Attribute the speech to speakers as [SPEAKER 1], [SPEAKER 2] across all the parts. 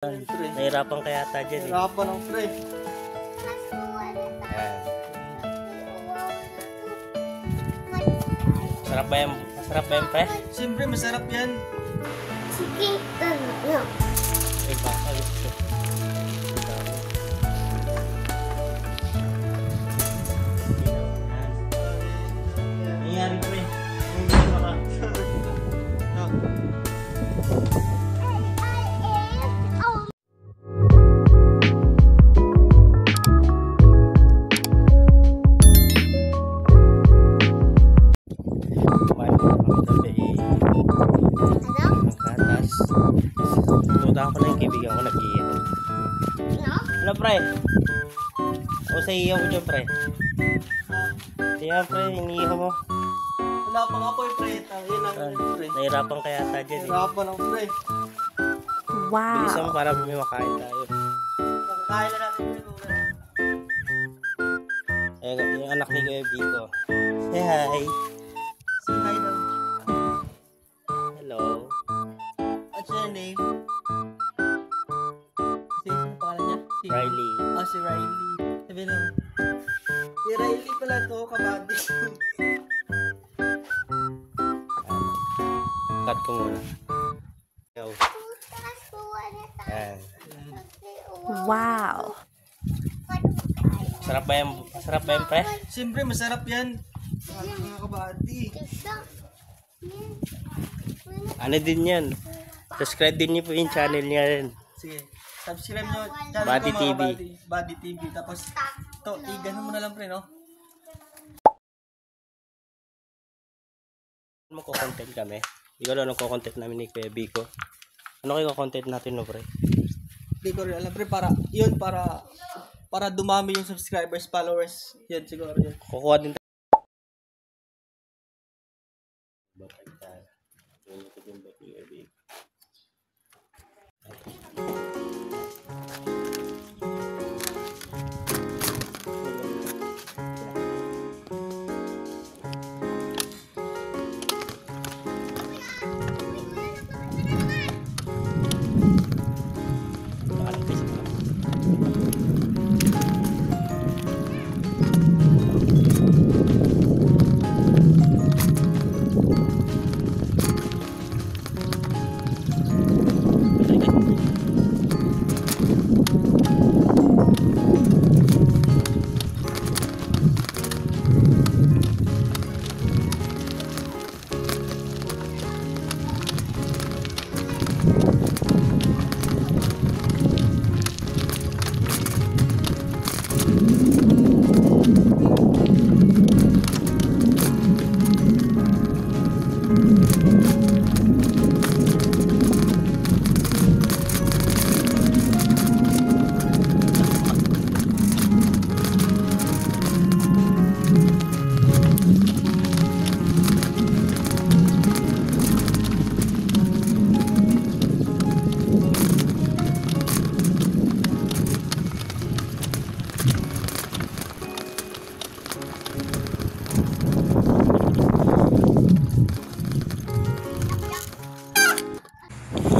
[SPEAKER 1] Nahirapan ka yata dyan eh.
[SPEAKER 2] Nahirapan ang pre.
[SPEAKER 1] Ayan. Masarap ba yan? Masarap ba yan, pre?
[SPEAKER 2] Siyempre, masarap yan.
[SPEAKER 3] Sige, ganyan.
[SPEAKER 1] Ay, baka gusto. Nangyari, pre. Nangyari ka. Tuta ko na yung kaibigan ko nag-iiyaw. Ano, pre? O sa iyaw mo dyan, pre? Kaya, pre, iniiyaw mo.
[SPEAKER 2] Wala pa nga po yung pre. Yun lang pre.
[SPEAKER 1] Nahirapan ka yata dyan eh.
[SPEAKER 2] Nahirapan ang pre.
[SPEAKER 1] Bilisan mo para may makain tayo.
[SPEAKER 2] Kakain na natin pre.
[SPEAKER 1] Ayan, yung anak ni Kuya Biko. Say hi.
[SPEAKER 2] Say hi daw.
[SPEAKER 1] Hello.
[SPEAKER 2] What's your name? Ano pangalan niya?
[SPEAKER 1] Riley.
[SPEAKER 2] Oh, si Riley. Sabi na. Si Riley pala to, kabady.
[SPEAKER 1] Cut ko muna. Yo. Ayan.
[SPEAKER 3] Wow.
[SPEAKER 1] Masarap ba yan? Masarap ba yan, pre?
[SPEAKER 2] Siyempre, masarap yan. Mga kabady.
[SPEAKER 1] Ano din yan? Subscribe din niyo po yung channel niya rin.
[SPEAKER 2] Sige. Subscribe nyo. Channel
[SPEAKER 1] Body
[SPEAKER 2] ko, mga
[SPEAKER 1] TV.
[SPEAKER 2] Body TV. Tapos, to, ganun mo na lang pre, no?
[SPEAKER 1] Magko-content kami. Ikaw lang nagko-content namin ni Kuya Biko. Ano kayo content natin, no, pre?
[SPEAKER 2] Hindi ko rin alam pre, para dumami yung subscribers, followers. Yan siguro yun.
[SPEAKER 1] Kukuha din tayo.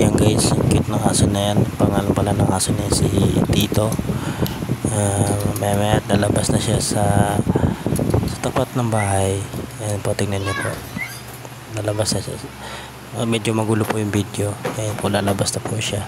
[SPEAKER 1] Yan guys, cute ng aso na yan. Pangalan pala ng aso na yan si Tito. Maya lalabas na siya sa tapat ng bahay. Ayan po, tingnan niyo po. Lalabas na siya. Medyo magulo po yung video. Ayan po, lalabas na po siya.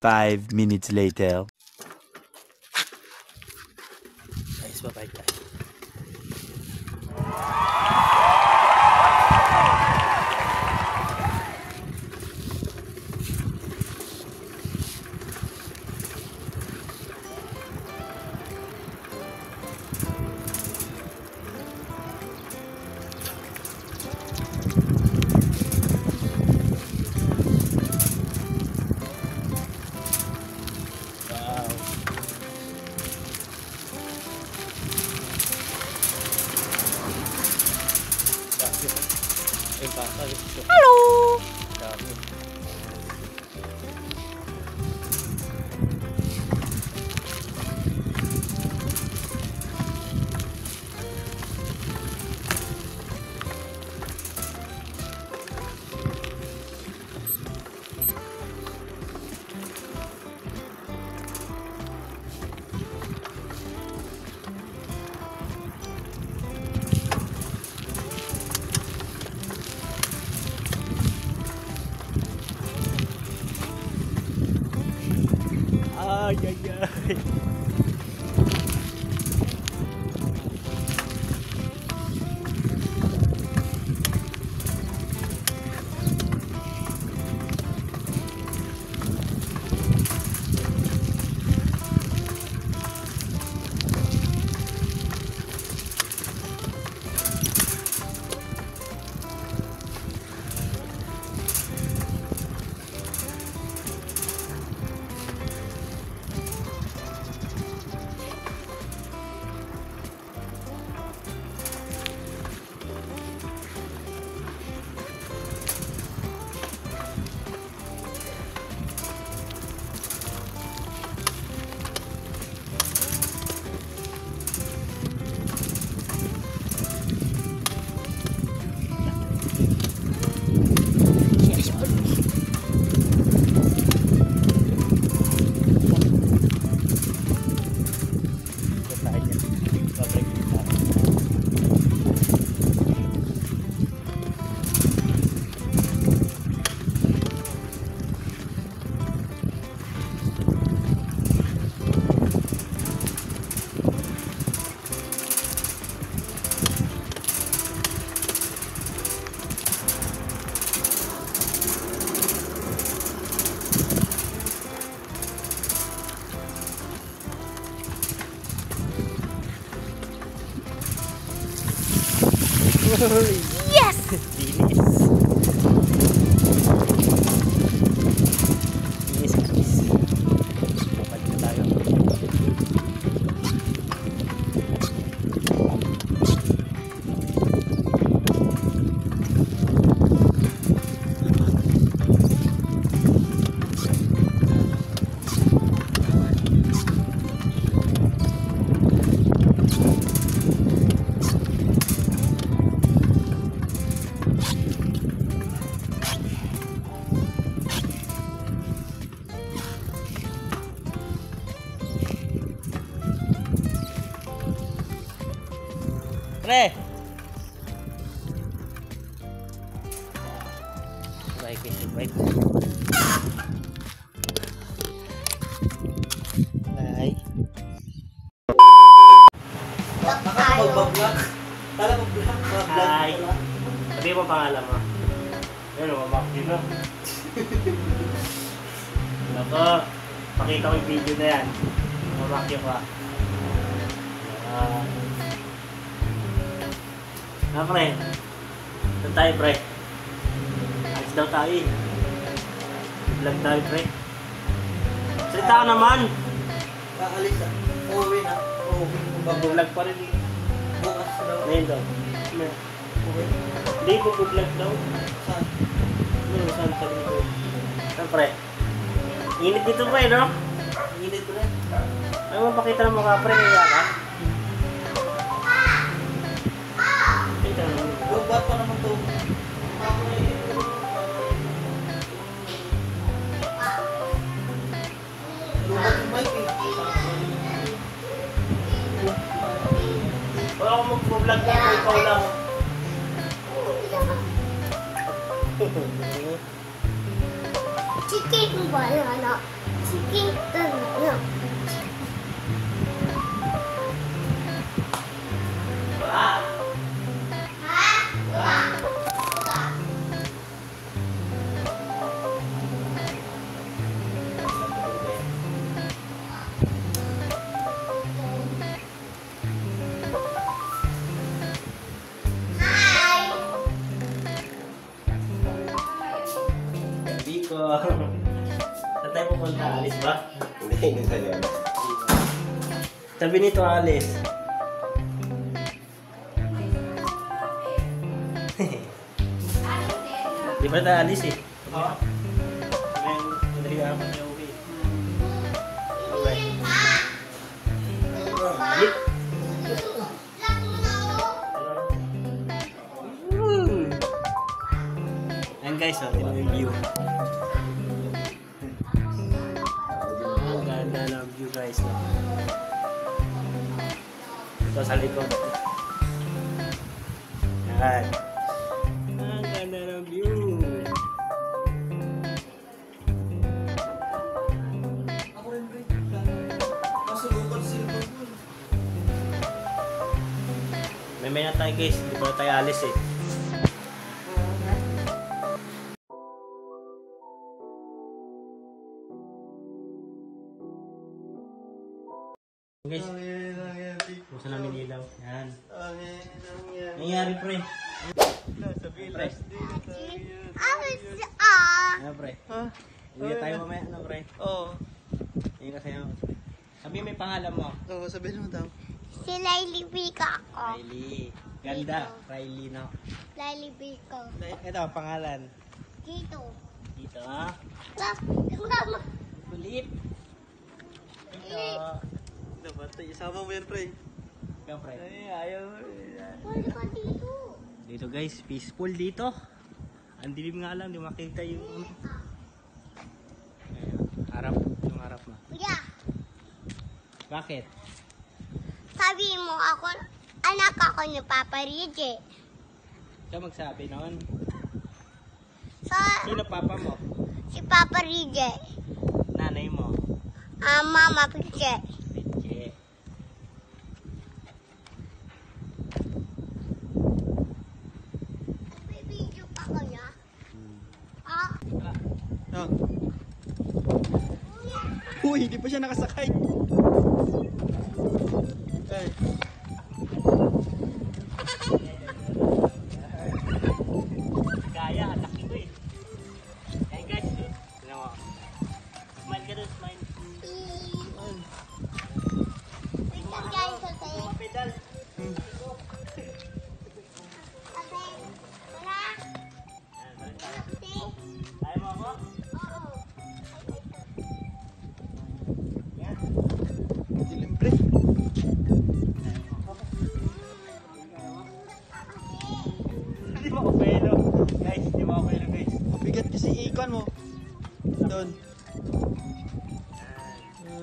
[SPEAKER 4] Five minutes later.
[SPEAKER 1] Guys, bye-bye guys. Hello! Ay, ay, ay.
[SPEAKER 3] Yes!
[SPEAKER 1] Bilis. Bilis, bilis. Balik na tayo. Pre! Bike is bike. Ay.
[SPEAKER 2] Mag-vlog. Tala mag-vlog.
[SPEAKER 1] Ay. Sabi mo pangalan mo. Ayun, mamak dito. Nako, pakita ko yung video na yan. Mamak yun ka. Pre, saan tayo pre? Alis daw tayo eh. Vlog tayo pre. Salita ka naman!
[SPEAKER 2] Kaalis ah. Uuwi na. Uuwi.
[SPEAKER 1] Mag-vlog pa rin eh.
[SPEAKER 2] Bukas daw.
[SPEAKER 1] Ngayon daw.
[SPEAKER 2] Uuwi.
[SPEAKER 1] Hindi ko vlog daw.
[SPEAKER 2] Saan?
[SPEAKER 1] Saan sabi ko? Saan pre? Init dito pre no?
[SPEAKER 2] Init ko rin.
[SPEAKER 1] Ay mo pakita ng mukha pre, kaya ka?
[SPEAKER 2] Lubat pa naman to. Lubat yung mic eh.
[SPEAKER 1] Wala akong mag-vlog lang, ikaw lang.
[SPEAKER 3] Chicken banana. Chicken banana.
[SPEAKER 1] Biko. Saan tayo pupunta? Alis ba?
[SPEAKER 5] Hindi sa'yo.
[SPEAKER 1] Sabi nito, alis. Di ba tayo alis eh? May nalahiya ako niya uwi. Okay. Balik. Ayan guys, tingnan mo yung view. Ang ganda ng view guys. Ito sa likod. Yan. Ang ganda ng view.
[SPEAKER 2] Ako rin, pre. Kasulukot silver.
[SPEAKER 1] May na tayo guys, di pa tayo alis eh. Guys, pusa namin ilaw. Yan. Nangyari pre. Pre. Ano pre? Uwi tayo mamaya, ano pre?
[SPEAKER 2] Oo.
[SPEAKER 1] Hindi kasi yung... Sabi may pangalan mo.
[SPEAKER 2] Oo, sabihin mo daw.
[SPEAKER 3] Si Laili Bika ako.
[SPEAKER 1] Riley. Ganda. Riley no.
[SPEAKER 3] Laili Bika.
[SPEAKER 1] Ito ang pangalan.
[SPEAKER 3] Dito.
[SPEAKER 1] Dito ha.
[SPEAKER 3] Mama.
[SPEAKER 1] Kulit. Ito.
[SPEAKER 2] Dapat, isama mo yan, pre.
[SPEAKER 1] Ikaw pre.
[SPEAKER 2] Ay, ayaw.
[SPEAKER 3] Pwede ka dito.
[SPEAKER 1] Dito guys, peaceful dito. Ang dilim nga lang, di makita yung... Ayan, harap. Yung harap mo.
[SPEAKER 3] Kuya,
[SPEAKER 1] Bakit?
[SPEAKER 3] sabi mo ako, anak ako ni Papa Rigi.
[SPEAKER 1] Siya magsabi noon.
[SPEAKER 3] So,
[SPEAKER 1] Sino papa mo?
[SPEAKER 3] si Papa Rigi.
[SPEAKER 1] Nanay mo?
[SPEAKER 3] Mama Rigi.
[SPEAKER 1] Pitche.
[SPEAKER 3] May video pa kaya? Ah,
[SPEAKER 2] Ah. Uy, hindi pa siya nakasakay. Ay.
[SPEAKER 1] Gaya, laki ko eh. Ayan guys, tignan mo. Smile ka doon, smile.
[SPEAKER 3] wait lang guys, okay?
[SPEAKER 1] Mga pedal.
[SPEAKER 3] Okay, wala?
[SPEAKER 1] Ayan, balik tayo.
[SPEAKER 3] Okay?
[SPEAKER 1] Ayaw mo ako?
[SPEAKER 3] Oo.
[SPEAKER 1] Yan.
[SPEAKER 2] Dilim, pre.
[SPEAKER 1] Hindi mo ako pelo. Guys, hindi mo ako pelo guys.
[SPEAKER 2] Mabigat kasi ikon mo. Doon.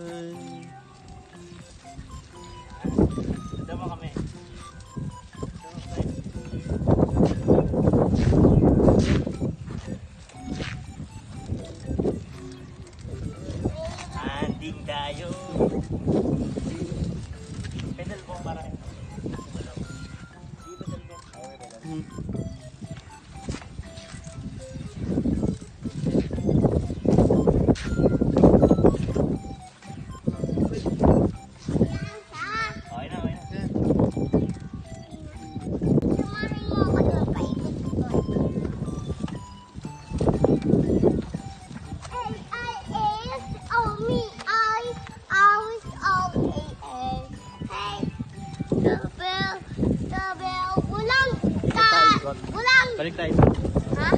[SPEAKER 2] Ay.
[SPEAKER 1] Dito mo kami. Anding tayo. Pedal mo para. Di pedal mo. Okay, pedal.
[SPEAKER 2] Hmm.
[SPEAKER 1] Okay na, okay na.
[SPEAKER 2] Yan.
[SPEAKER 3] Samahin mo ako doon, paikot ko doon. A-I-S-O-M-E-I-I-S-O-A-N. Hey, the bell, ulang, ulang.
[SPEAKER 1] Balik tayo.
[SPEAKER 3] Ha?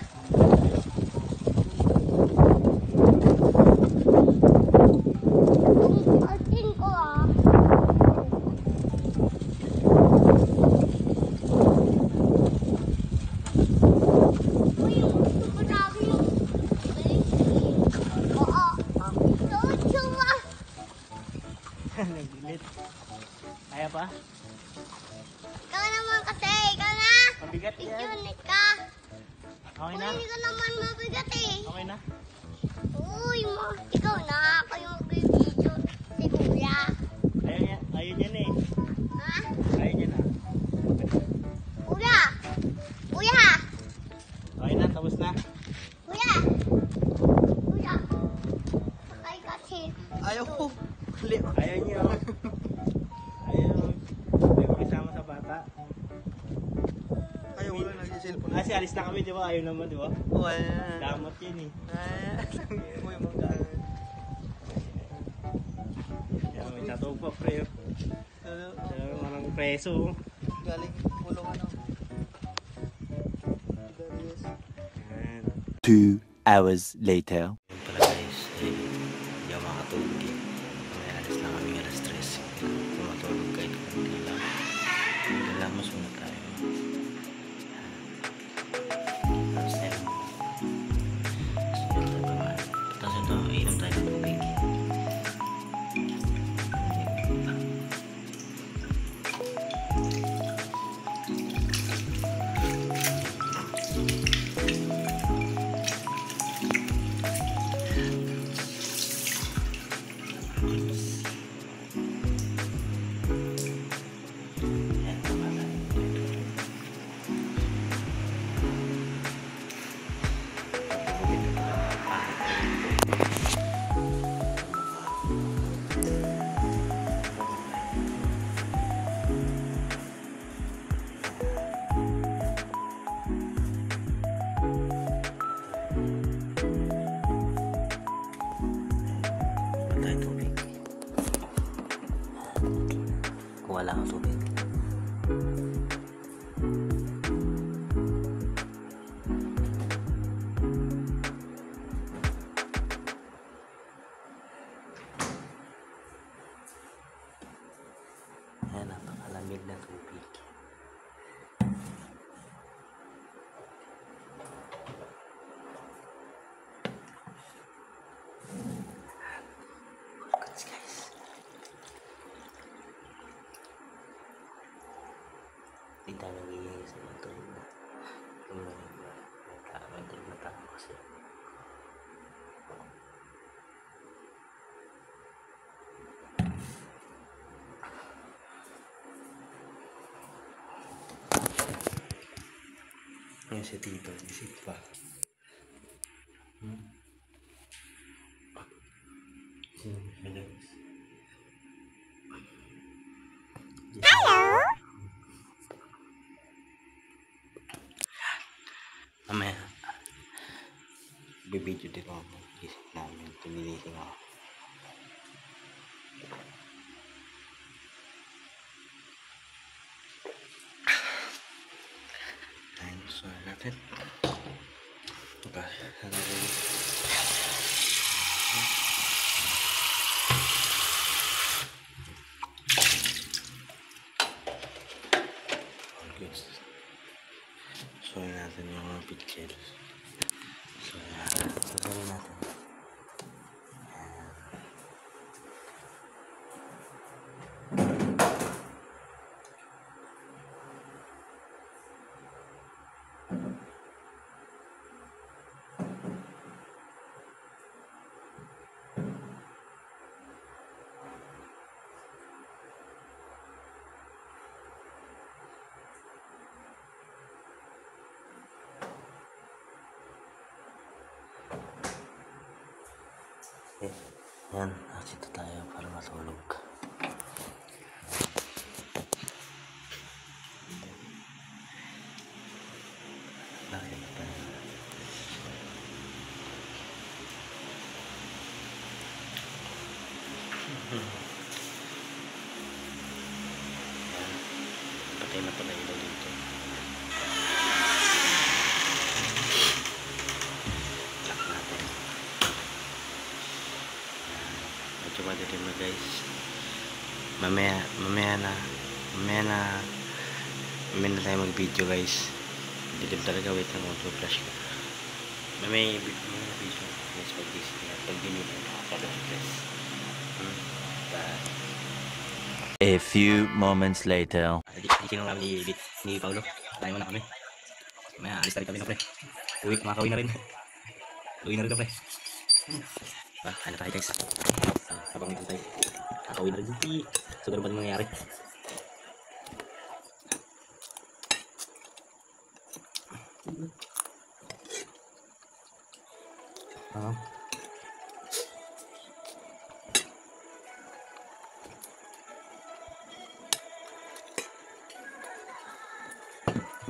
[SPEAKER 3] Ang atin ko ah. Uy, marami yung oo. Chuwa.
[SPEAKER 1] Nagilit. Kaya pa?
[SPEAKER 3] Ikaw naman kasi, ikaw na.
[SPEAKER 1] Mabigat yan.
[SPEAKER 3] Unit ka.
[SPEAKER 1] Okay na?
[SPEAKER 3] Uy, ikaw naman mabigat eh.
[SPEAKER 1] Okay na?
[SPEAKER 3] Uy, ikaw na. Ako yung magbibideo si Kuya.
[SPEAKER 1] Ayun yan eh.
[SPEAKER 3] Ha?
[SPEAKER 1] Ayun yan ah.
[SPEAKER 3] Kuya! Kuya!
[SPEAKER 1] Okay na, tapos na.
[SPEAKER 3] Kuya! Kuya! Ay, kasi.
[SPEAKER 2] Ayaw ko. Mali.
[SPEAKER 1] Ayaw niyo. Ayaw. Ayaw ko kasama sa bata.
[SPEAKER 2] Ayaw ko lang nag-cellphone.
[SPEAKER 1] Kasi alis na kami, di ba? Ayaw naman, di ba?
[SPEAKER 2] Oh, ayan.
[SPEAKER 1] Damot yun eh.
[SPEAKER 2] Ay, uy, mga
[SPEAKER 1] Yan, may tattoo pa, pre. Marang preso.
[SPEAKER 2] galing ulo ano.
[SPEAKER 4] 2 hours later.
[SPEAKER 1] Yun pala guys, hindi ako makatulog eh. May alis lang kami alas 3. Kumatulog kahit kunti lang. Galamos muna tayo. Tapos tayo. Tapos ito, inom tayo ng tubig. Kuha lang ang tubig. Ayan, napakalamig na tubig. Hindi tayo nag-iingay sa mga tulog na. Yung may tulog na tao kasi. Yan si Tito, isip pa. Mamaya, bibidyo din ako mag-isip namin. Tumilising ako. Ayun, gusto natin. Okay, ano rin. So natin yung mga pictures. So natin. Yan, nakita tayo para matulog. Nakita tayo. Patay na pala ilaw dito. Lock natin. Medyo madilim na guys. Mamaya na tayo mag video guys. Dilim talaga, wait lang, mag-flash ko. Mamaya video guys pag dilim na nakapalong guys. Bye.
[SPEAKER 4] A few moments later.
[SPEAKER 1] Sinong kami ni Paolo. Tayo muna kami. Mamaya alis na rin kami na pre. Makakawin na rin. Uwi na rin na pre. Ano tayo guys. Habang ito tayo. Kakawin na rin dito. So ganun pa rin mangyayari.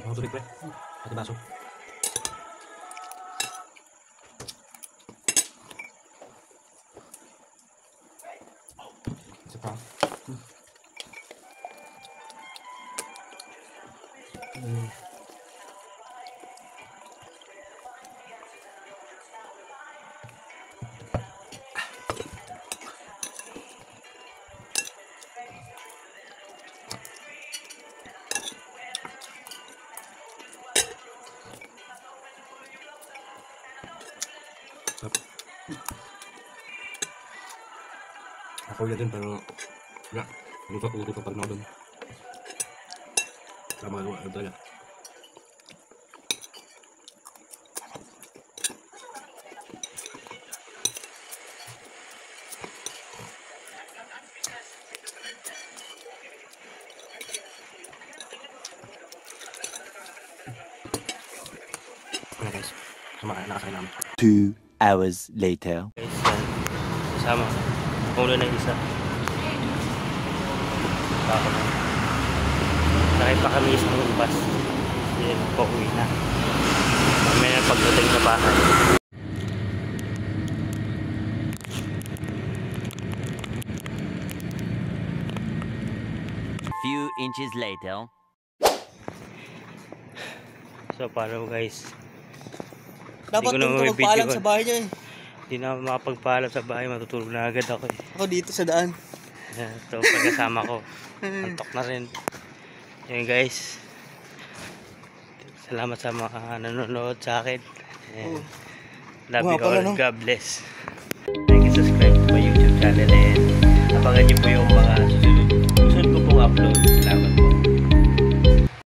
[SPEAKER 1] Ang tubig pre. Pati baso. Isa pa. Ako yun din pero wala. Luto pa rin ako doon. Tama ano talaga. Ano guys, nakasakay namin.
[SPEAKER 4] 2 hours later.
[SPEAKER 5] Guys, yan. Kasama. Ulo na isa. Ako na. Sakay pa kami isang bus. Yan, pauwi na. May na pagdating na bahay.
[SPEAKER 4] Few inches later.
[SPEAKER 5] So, paano guys?
[SPEAKER 2] Dapat
[SPEAKER 5] ko na
[SPEAKER 2] doon ka
[SPEAKER 5] mabibidyohan.
[SPEAKER 2] magpaalam sa bahay niya eh.
[SPEAKER 5] Hindi na ako makapagpaalam sa bahay. Matutulog na agad ako eh.
[SPEAKER 2] Ako dito sa daan.
[SPEAKER 5] Yan, ito pagkasama ko. Antok na rin. Yun guys. Salamat sa mga nanonood sa akin. And love
[SPEAKER 2] Nga
[SPEAKER 5] you
[SPEAKER 2] pala,
[SPEAKER 5] all.
[SPEAKER 2] no?
[SPEAKER 5] God bless. Like and subscribe to my YouTube channel and abangan niyo po yung mga susunod ko pong upload.